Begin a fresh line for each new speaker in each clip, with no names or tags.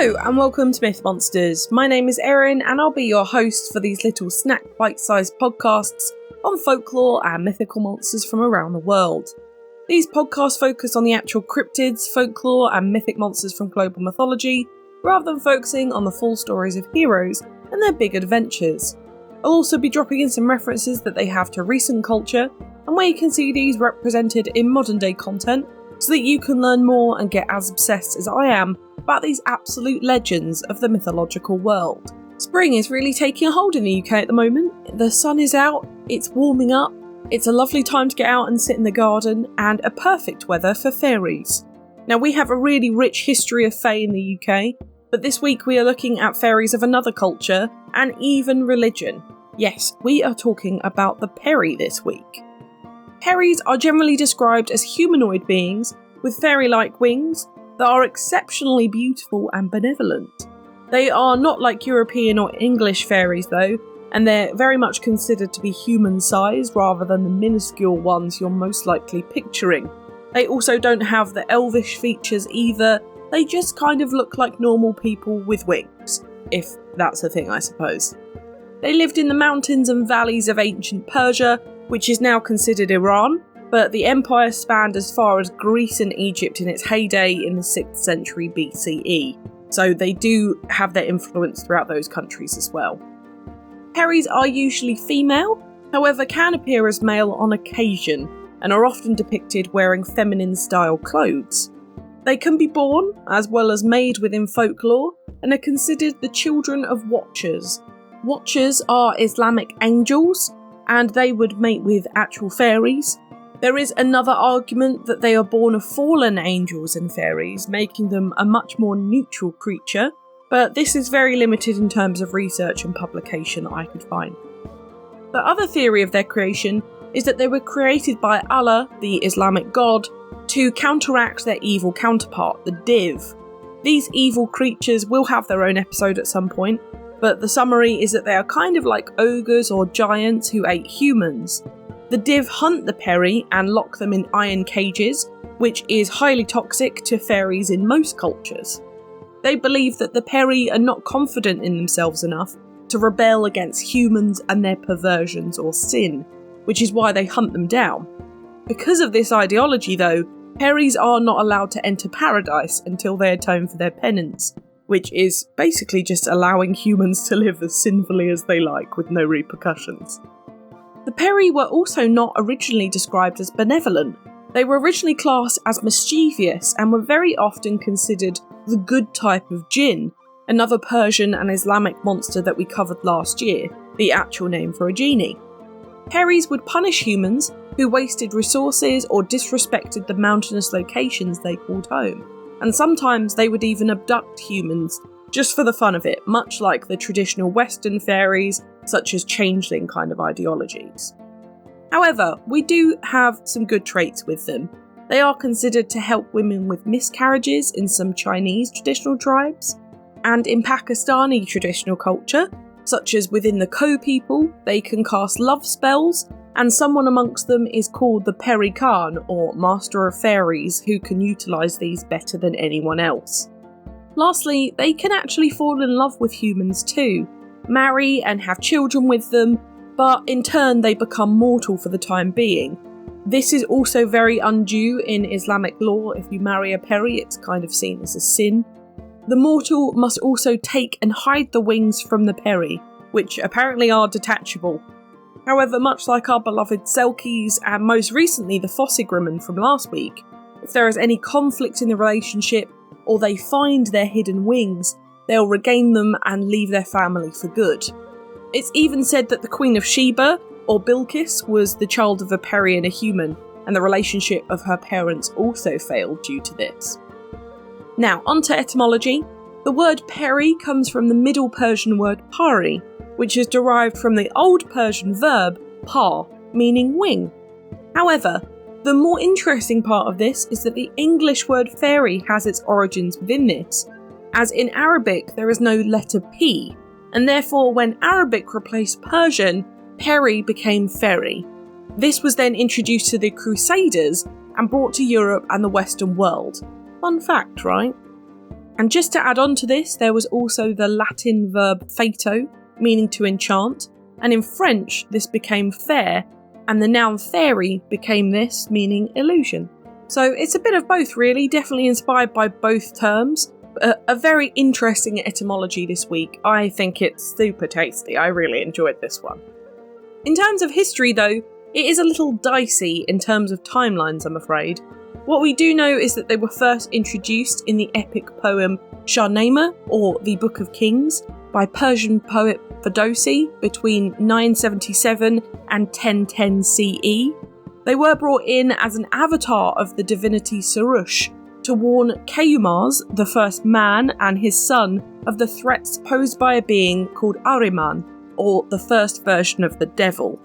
Hello and welcome to Myth Monsters. My name is Erin and I'll be your host for these little snack bite-sized podcasts on folklore and mythical monsters from around the world. These podcasts focus on the actual cryptids, folklore and mythic monsters from global mythology, rather than focusing on the full stories of heroes and their big adventures. I'll also be dropping in some references that they have to recent culture and where you can see these represented in modern day content so that you can learn more and get as obsessed as I am about these absolute legends of the mythological world. Spring is really taking a hold in the UK at the moment. The sun is out, it's warming up, it's a lovely time to get out and sit in the garden, and a perfect weather for fairies. Now we have a really rich history of fae in the UK, but this week we are looking at fairies of another culture and even religion. Yes, we are talking about the Peri this week. Peris are generally described as humanoid beings with fairy-like wings that are exceptionally beautiful and benevolent. They are not like European or English fairies though, and they're very much considered to be human-sized rather than the minuscule ones you're most likely picturing. They also don't have the elvish features either, they just kind of look like normal people with wings, if that's a thing I suppose. They lived in the mountains and valleys of ancient Persia, which is now considered Iran, but the empire spanned as far as Greece and Egypt in its heyday in the 6th century BCE, so they do have their influence throughout those countries as well. Peris are usually female, however can appear as male on occasion, and are often depicted wearing feminine-style clothes. They can be born, as well as made within folklore, and are considered the children of Watchers. Watchers are Islamic angels, and they would mate with actual fairies. There is another argument that they are born of fallen angels and fairies, making them a much more neutral creature, but this is very limited in terms of research and publication that I could find. The other theory of their creation is that they were created by Allah, the Islamic god, to counteract their evil counterpart, the Div. These evil creatures will have their own episode at some point, but the summary is that they are kind of like ogres or giants who ate humans. The Div hunt the Peri and lock them in iron cages, which is highly toxic to fairies in most cultures. They believe that the Peri are not confident in themselves enough to rebel against humans and their perversions or sin, which is why they hunt them down. Because of this ideology though, Peris are not allowed to enter paradise until they atone for their penance, which is basically just allowing humans to live as sinfully as they like with no repercussions. The Peri were also not originally described as benevolent. They were originally classed as mischievous and were very often considered the good type of jinn, another Persian and Islamic monster that we covered last year, the actual name for a genie. Peris would punish humans who wasted resources or disrespected the mountainous locations they called home, and sometimes they would even abduct humans just for the fun of it, much like the traditional Western fairies, such as changeling kind of ideologies. However, we do have some good traits with them. They are considered to help women with miscarriages in some Chinese traditional tribes, and in Pakistani traditional culture, such as within the Ko people, they can cast love spells, and someone amongst them is called the Peri Khan, or Master of Fairies, who can utilise these better than anyone else. Lastly, they can actually fall in love with humans too, marry and have children with them, but in turn they become mortal for the time being. This is also very undue in Islamic law. If you marry a Peri, it's kind of seen as a sin. The mortal must also take and hide the wings from the Peri, which apparently are detachable. However, much like our beloved Selkies and most recently the Fossygrimmen from last week, if there is any conflict in the relationship or they find their hidden wings, they'll regain them and leave their family for good. It's even said that the Queen of Sheba, or Bilqis, was the child of a Peri and a human, and the relationship of her parents also failed due to this. Now, onto etymology. The word Peri comes from the Middle Persian word pari, which is derived from the Old Persian verb par, meaning wing. However, the more interesting part of this is that the English word fairy has its origins within this, as in Arabic there is no letter P, and therefore when Arabic replaced Persian, Peri became fairy. This was then introduced to the Crusaders and brought to Europe and the Western world. Fun fact, right? And just to add on to this, there was also the Latin verb fato, meaning to enchant, and in French this became fair, and the noun fairy became this, meaning illusion. So it's a bit of both really, definitely inspired by both terms. A very interesting etymology this week. I think it's super tasty. I really enjoyed this one. In terms of history though, it is a little dicey in terms of timelines, I'm afraid. What we do know is that they were first introduced in the epic poem Shahnameh, or the Book of Kings, by Persian poet Ferdowsi between 977 and 1010 CE. They were brought in as an avatar of the divinity Sarush to warn Kayumars, the first man, and his son of the threats posed by a being called Ahriman, or the first version of the devil.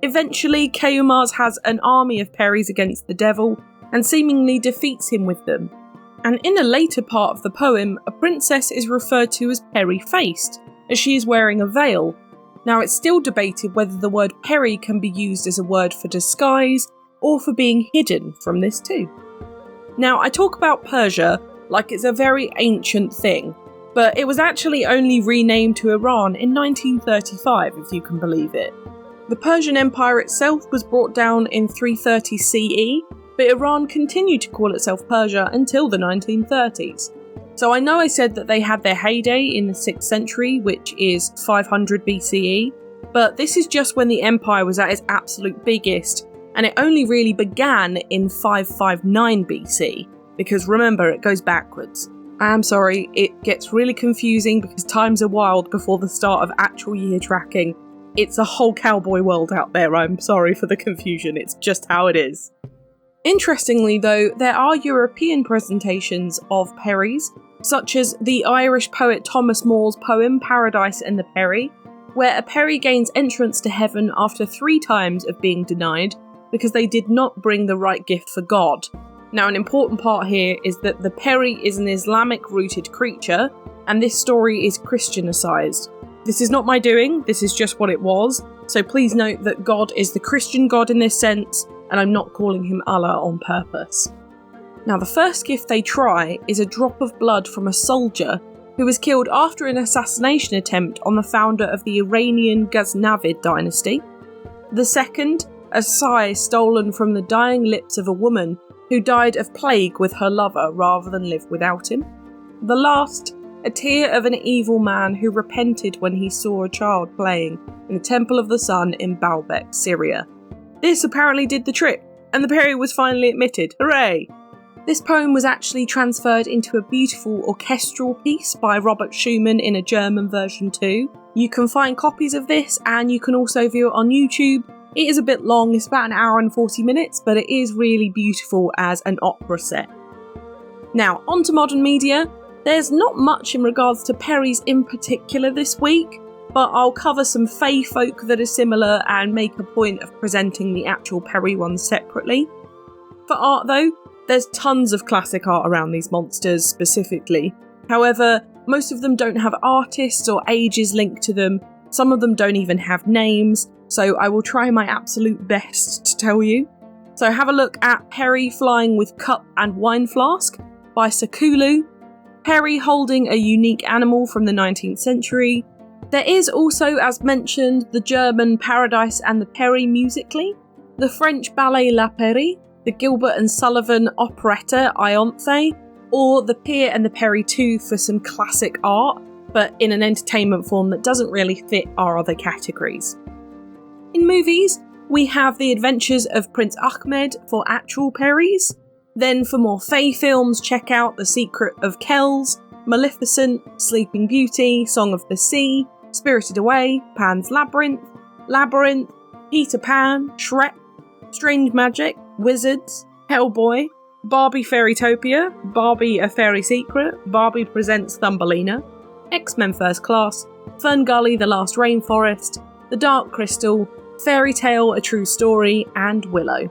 Eventually, Kayumars has an army of Peris against the devil and seemingly defeats him with them. And in a later part of the poem, a princess is referred to as Peri-faced, as she is wearing a veil. Now, it's still debated whether the word Peri can be used as a word for disguise or for being hidden from this too. Now, I talk about Persia like it's a very ancient thing, but it was actually only renamed to Iran in 1935, if you can believe it. The Persian Empire itself was brought down in 330 CE, but Iran continued to call itself Persia until the 1930s. So I know I said that they had their heyday in the 6th century, which is 500 BCE, but this is just when the empire was at its absolute biggest, and it only really began in 559 BC, because remember, it goes backwards. I am sorry, it gets really confusing because times are wild before the start of actual year tracking. It's a whole cowboy world out there, I'm sorry for the confusion, it's just how it is. Interestingly though, there are European presentations of Peris, such as the Irish poet Thomas More's poem Paradise and the Peri, where a Peri gains entrance to heaven after 3 times of being denied because they did not bring the right gift for God. Now, an important part here is that the Peri is an Islamic-rooted creature, and this story is Christianicized. This is not my doing, this is just what it was, so please note that God is the Christian God in this sense, and I'm not calling him Allah on purpose. Now, the first gift they try is a drop of blood from a soldier who was killed after an assassination attempt on the founder of the Iranian Ghaznavid dynasty. The second, a sigh stolen from the dying lips of a woman who died of plague with her lover rather than live without him. The last, a tear of an evil man who repented when he saw a child playing in the Temple of the Sun in Baalbek, Syria. This apparently did the trick, and the Peri was finally admitted. Hooray! This poem was actually transferred into a beautiful orchestral piece by Robert Schumann in a German version too. You can find copies of this, and you can also view it on YouTube. It is a bit long, it's about 1 hour and 40 minutes, but it is really beautiful as an opera set. Now, on to modern media. There's not much in regards to Peris in particular this week, but I'll cover some fae folk that are similar and make a point of presenting the actual Peri ones separately. For art though, there's tons of classic art around these monsters specifically. However, most of them don't have artists or ages linked to them, some of them don't even have names, so I will try my absolute best to tell you. So have a look at Peri flying with cup and wine flask by Sakulu, Peri holding a unique animal from the 19th century. There is also, as mentioned, the German Paradise and the Peri musically, the French ballet La Peri, the Gilbert and Sullivan operetta Ianthe, or the Pier and the Peri 2 for some classic art, but in an entertainment form that doesn't really fit our other categories. In movies, we have The Adventures of Prince Ahmed for actual Peris. Then for more fae films, check out The Secret of Kells, Maleficent, Sleeping Beauty, Song of the Sea, Spirited Away, Pan's Labyrinth, Labyrinth, Peter Pan, Shrek, Strange Magic, Wizards, Hellboy, Barbie Fairytopia, Barbie A Fairy Secret, Barbie Presents Thumbelina, X-Men First Class, Ferngully The Last Rainforest, The Dark Crystal, Fairy Tale A True Story, and Willow.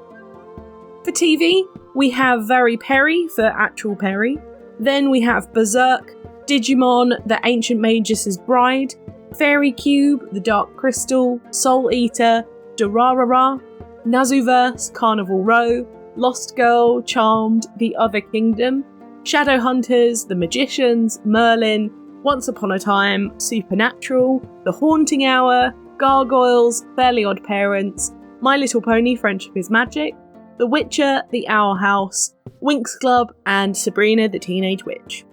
For TV, we have Very Peri for actual Peri, then we have Berserk, Digimon The Ancient Magus' Bride, Fairy Cube, The Dark Crystal, Soul Eater, Durarara, Nazuverse, Carnival Row, Lost Girl, Charmed, The Other Kingdom, Shadowhunters, The Magicians, Merlin, Once Upon a Time, Supernatural, The Haunting Hour, Gargoyles, Fairly Odd Parents, My Little Pony Friendship is Magic, The Witcher, The Owl House, Winx Club, and Sabrina the Teenage Witch.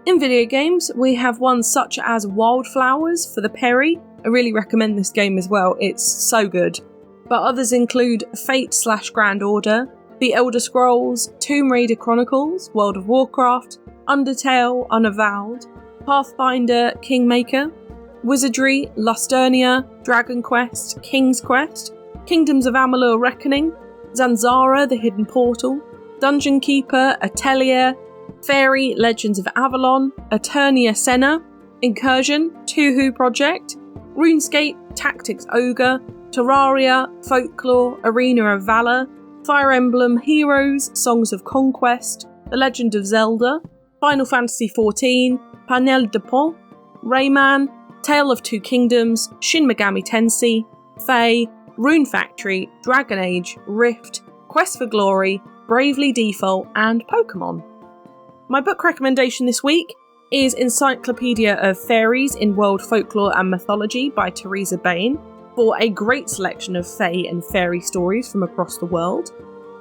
In video games, we have ones such as Wildflowers for the Peri. I really recommend this game as well, it's so good. But others include Fate/Grand Order, The Elder Scrolls, Tomb Raider Chronicles, World of Warcraft, Undertale, Unavowed, Pathfinder, Kingmaker, Wizardry, Lusternia, Dragon Quest, King's Quest, Kingdoms of Amalur Reckoning, Zanzara, The Hidden Portal, Dungeon Keeper, Atelier, Fairy, Legends of Avalon, Eternia Senna, Incursion, Tuhu Project, RuneScape, Tactics Ogre, Terraria, Folklore, Arena of Valor, Fire Emblem Heroes, Songs of Conquest, The Legend of Zelda, Final Fantasy XIV, Panel de Pont, Rayman, Tale of Two Kingdoms, Shin Megami Tensei, Fae, Rune Factory, Dragon Age, Rift, Quest for Glory, Bravely Default, and Pokemon. My book recommendation this week is Encyclopedia of Fairies in World Folklore and Mythology by Teresa Bain, for a great selection of fae and fairy stories from across the world.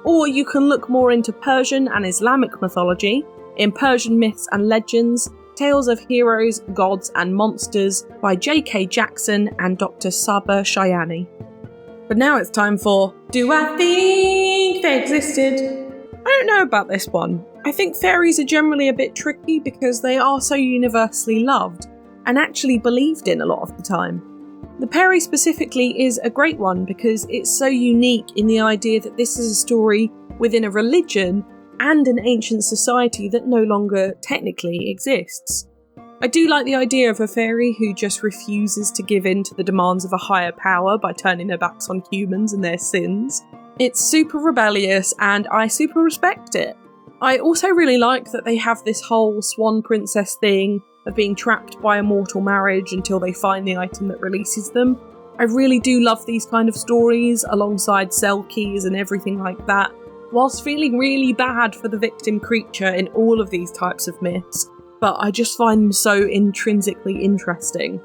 Or you can look more into Persian and Islamic mythology in Persian Myths and Legends, Tales of Heroes, Gods and Monsters by J.K. Jackson and Dr. Sabah Shayani. But now it's time for Do I Think They Existed? I don't know about this one. I think fairies are generally a bit tricky because they are so universally loved and actually believed in a lot of the time. The Peri specifically is a great one because it's so unique in the idea that this is a story within a religion and an ancient society that no longer technically exists. I do like the idea of a fairy who just refuses to give in to the demands of a higher power by turning their backs on humans and their sins. It's super rebellious and I super respect it. I also really like that they have this whole swan princess thing of being trapped by a mortal marriage until they find the item that releases them. I really do love these kind of stories alongside cell keys and everything like that, whilst feeling really bad for the victim creature in all of these types of myths, but I just find them so intrinsically interesting.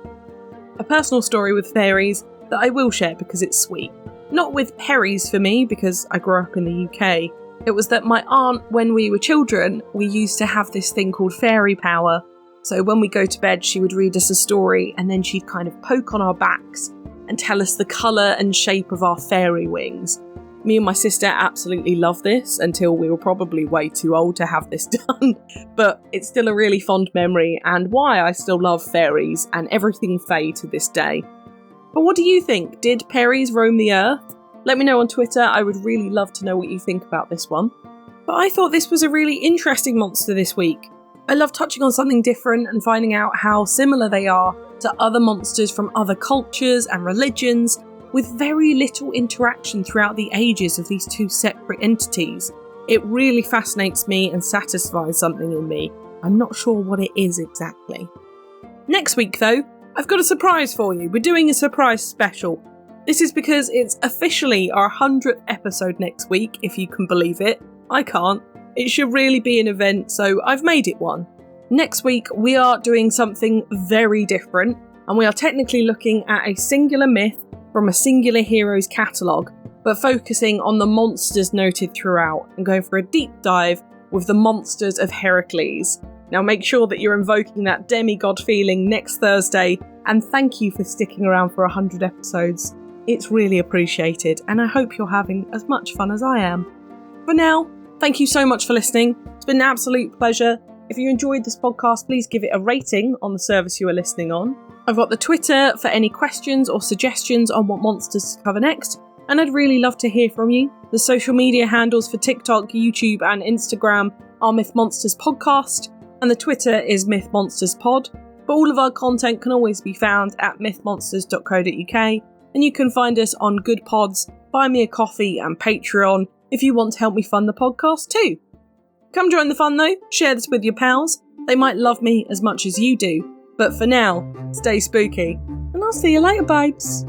A personal story with fairies that I will share because it's sweet. Not with Peris for me, because I grew up in the UK. It was that my aunt, when we were children, we used to have this thing called fairy power. So when we go to bed, she would read us a story and then she'd kind of poke on our backs and tell us the colour and shape of our fairy wings. Me and my sister absolutely loved this until we were probably way too old to have this done. But it's still a really fond memory and why I still love fairies and everything fae to this day. But what do you think? Did Peris roam the earth? Let me know on Twitter, I would really love to know what you think about this one. But I thought this was a really interesting monster this week. I love touching on something different and finding out how similar they are to other monsters from other cultures and religions, with very little interaction throughout the ages of these two separate entities. It really fascinates me and satisfies something in me. I'm not sure what it is exactly. Next week though, I've got a surprise for you. We're doing a surprise special. This is because it's officially our 100th episode next week, if you can believe it. I can't. It should really be an event, so I've made it one. Next week, we are doing something very different, and we are technically looking at a singular myth from a singular hero's catalogue, but focusing on the monsters noted throughout, and going for a deep dive with the monsters of Heracles. Now make sure that you're invoking that demigod feeling next Thursday, and thank you for sticking around for 100 episodes. It's really appreciated, and I hope you're having as much fun as I am. For now, thank you so much for listening. It's been an absolute pleasure. If you enjoyed this podcast, please give it a rating on the service you are listening on. I've got the Twitter for any questions or suggestions on what monsters to cover next, and I'd really love to hear from you. The social media handles for TikTok, YouTube and Instagram are Myth Monsters Podcast, and the Twitter is Myth Monsters Pod. But all of our content can always be found at mythmonsters.co.uk, and you can find us on Good Pods, Buy Me a Coffee and Patreon if you want to help me fund the podcast too. Come join the fun though, share this with your pals. They might love me as much as you do. But for now, stay spooky, and I'll see you later, babes.